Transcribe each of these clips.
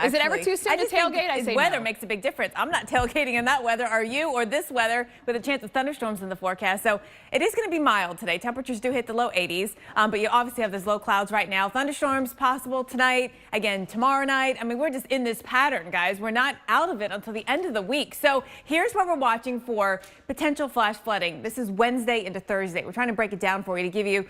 Is it ever too soon to tailgate? I say weather no. makes a big difference. I'm not tailgating in that weather. Are you? Or this weather with a chance of thunderstorms in the forecast. So it is going to be mild today. Temperatures do hit the low 80s, but you obviously have those low clouds right now. Thunderstorms possible tonight, again tomorrow night. I mean, we're just in this pattern, guys. We're not out of it until the end of the week. So here's what we're watching for potential flash flooding. This is Wednesday into Thursday. We're trying to break it down for you to give you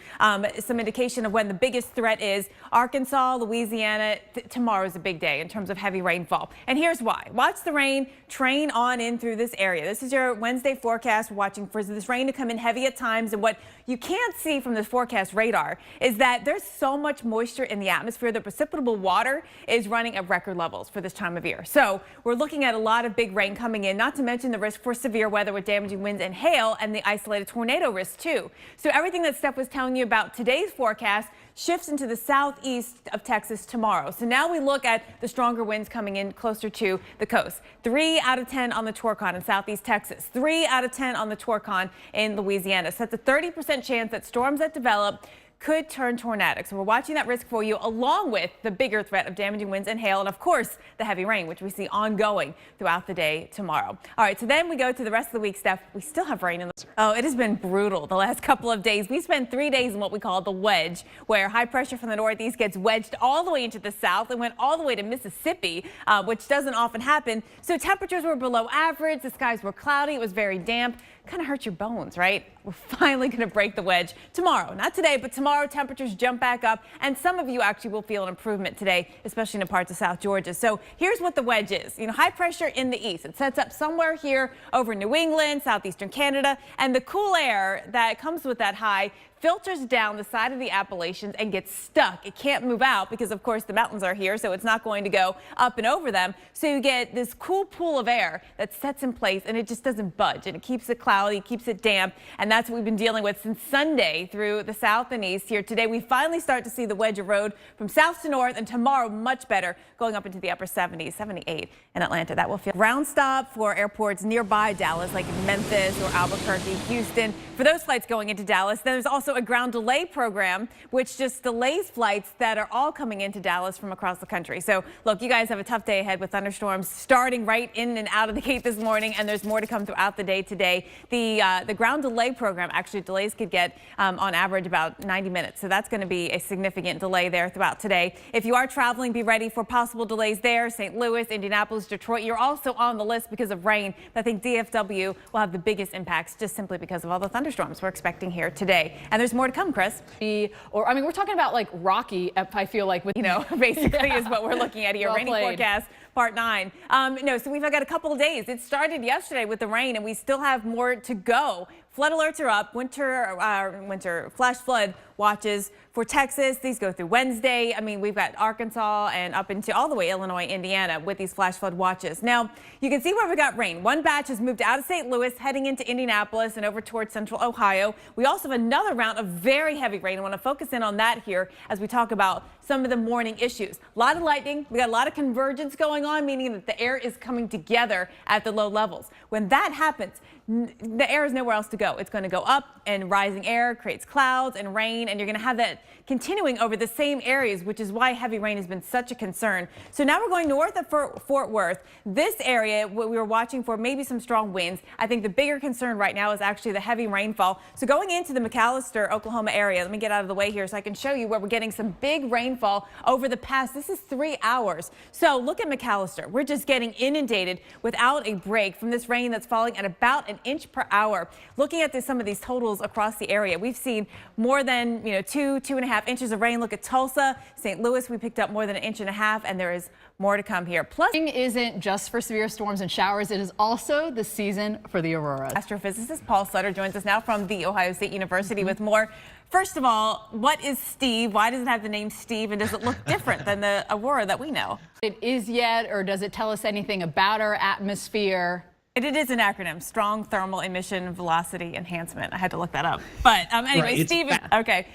some indication of when the biggest threat is. Arkansas, Louisiana, tomorrow is a big day in terms of heavy rainfall. And here's why. Watch the rain train on in through this area. This is your Wednesday forecast. We're watching for this rain to come in heavy at times. And what you can't see from this forecast radar is that there's so much moisture in the atmosphere that precipitable water is running at record levels for this time of year. So we're looking at a lot of big rain coming in, not to mention the risk for severe weather with damaging winds and hail and the isolated tornado risk too. So everything that Steph was telling you about today's forecast shifts into the southeast of Texas tomorrow. So now we look at the stronger winds coming in closer to the coast. 3 out of 10 on the Torcon in southeast Texas. 3 out of 10 on the Torcon in Louisiana. So that's a 30% chance that storms that develop could turn tornadic. So we're watching that risk for you, along with the bigger threat of damaging winds and hail, and of course the heavy rain, which we see ongoing throughout the day tomorrow. All right, so then we go to the rest of the week, Steph. We still have rain in the... Oh, it has been brutal the last couple of days. We spent 3 days in what we call the wedge, where high pressure from the northeast gets wedged all the way into the south and went all the way to Mississippi, which doesn't often happen. So temperatures were below average. The skies were cloudy. It was very damp. Kind of hurt your bones, right? We're finally going to break the wedge tomorrow. Not today, but tomorrow temperatures jump back up, and some of you actually will feel an improvement today, especially in the parts of South Georgia. So here's what the wedge is. You know, high pressure in the east. It sets up somewhere here over New England, southeastern Canada, and the cool air that comes with that high filters down the side of the Appalachians and gets stuck. It can't move out because, of course, the mountains are here, so it's not going to go up and over them. So you get this cool pool of air that sets in place, and it just doesn't budge, and it keeps it cloudy, keeps it damp, and that's what we've been dealing with since Sunday through the south and east. Here today, we finally start to see the wedge erode from south to north, and tomorrow much better, going up into the upper 70s, 78 in Atlanta. That will feel ground stop for airports nearby Dallas, like Memphis or Albuquerque, Houston. For those flights going into Dallas, there's also a ground delay program, which just delays flights that are all coming into Dallas from across the country. So look, you guys have a tough day ahead with thunderstorms starting right in and out of the gate this morning, and there's more to come throughout the day today. The ground delay program, actually delays could get on average about 90 minutes. So that's going to be a significant delay there throughout today. If you are traveling, be ready for possible delays there. St. Louis, Indianapolis, Detroit, you're also on the list because of rain. But I think DFW will have the biggest impacts just simply because of all the thunderstorms we're expecting here today. And there's more to come, Chris. I mean, we're talking about like Rocky, I feel like, with, you know, basically is what we're looking at here. Well Rainy played. forecast. Part 9. No, so we've got a couple of days. It started yesterday with the rain, and we still have more to go. Flood alerts are up. Winter flash flood watches for Texas. These go through Wednesday. I mean, we've got Arkansas and up into all the way Illinois, Indiana with these flash flood watches. Now, you can see where we got rain. One batch has moved out of St. Louis, heading into Indianapolis and over towards central Ohio. We also have another round of very heavy rain. I want to focus in on that here as we talk about some of the morning issues. A lot of lightning. We got a lot of convergence going on, meaning that the air is coming together at the low levels. When that happens, the air is nowhere else to go. It's going to go up, and rising air creates clouds and rain, and you're going to have that continuing over the same areas, which is why heavy rain has been such a concern. So now we're going north of Fort Worth. This area, what we were watching for, maybe some strong winds. I think the bigger concern right now is actually the heavy rainfall. So going into the McAlester, Oklahoma area, let me get out of the way here so I can show you where we're getting some big rainfall over the past, this is 3 hours. So look at McAlester. We're just getting inundated without a break from this rain that's falling at about an inch per hour. Looking at some of these totals across the area, we've seen more than 2.5 inches of rain. Look at Tulsa, St. Louis. We picked up more than 1.5 inches, and there is more to come here. Plus, spring isn't just for severe storms and showers. It is also the season for the auroras. Astrophysicist Paul Sutter joins us now from The Ohio State University with more. First of all, what is Steve? Why does it have the name Steve, and does it look different than the aurora that we know? It is yet, or does it tell us anything about our atmosphere? It is an acronym, Strong Thermal Emission Velocity Enhancement. I had to look that up. But anyway, right, Steve, okay.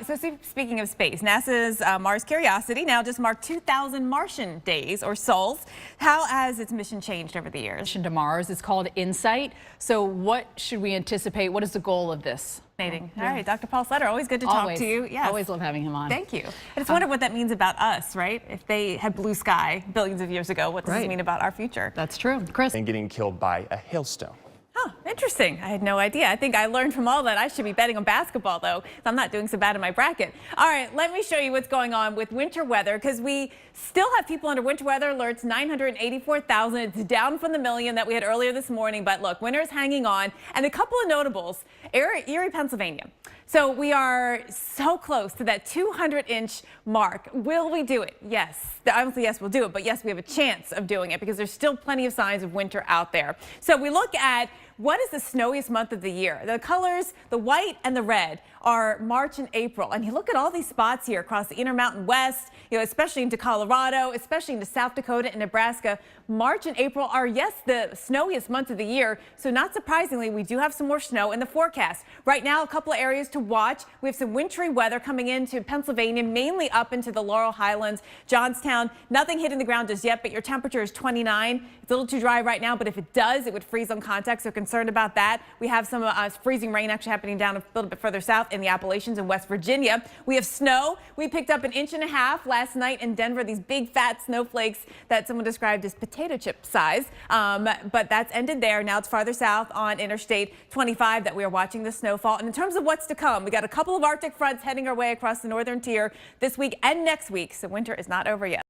So speaking of space, NASA's Mars Curiosity now just marked 2,000 Martian days or sols. How has its mission changed over the years? Mission to Mars is called InSight. So what should we anticipate? What is the goal of this? Fascinating. All right, Dr. Paul Sutter, always good to talk to you. Yes. Always love having him on. Thank you. I just wonder what that means about us, right? If they had blue sky billions of years ago, what does this mean about our future? That's true. Chris? And getting killed by a hailstone. Oh, interesting. I had no idea. I think I learned from all that I should be betting on basketball, though. I'm not doing so bad in my bracket. All right, let me show you what's going on with winter weather, because we still have people under winter weather alerts, 984,000. It's down from the million that we had earlier this morning. But look, winter's hanging on. And a couple of notables, Erie, Pennsylvania. So we are so close to that 200-inch mark. Will we do it? Yes. Obviously, yes, we'll do it. But yes, we have a chance of doing it because there's still plenty of signs of winter out there. So we look at what is the snowiest month of the year. The colors, the white and the red, are March and April. And you look at all these spots here across the Intermountain West, especially into Colorado, especially into South Dakota and Nebraska. March and April are, yes, the snowiest months of the year. So not surprisingly, we do have some more snow in the forecast. Right now, a couple of areas to watch. We have some wintry weather coming into Pennsylvania, mainly up into the Laurel Highlands, Johnstown. Nothing hitting the ground just yet, but your temperature is 29. It's a little too dry right now, but if it does, it would freeze on contact. So concerned about that. We have some freezing rain actually happening down a little bit further south in the Appalachians in West Virginia. We have snow. We picked up 1.5 inches last night in Denver, these big fat snowflakes that someone described as potato chip size. But that's ended there. Now it's farther south on Interstate 25 that we are watching the snowfall. And in terms of what's to come, we got a couple of Arctic fronts heading our way across the northern tier this week and next week. So winter is not over yet.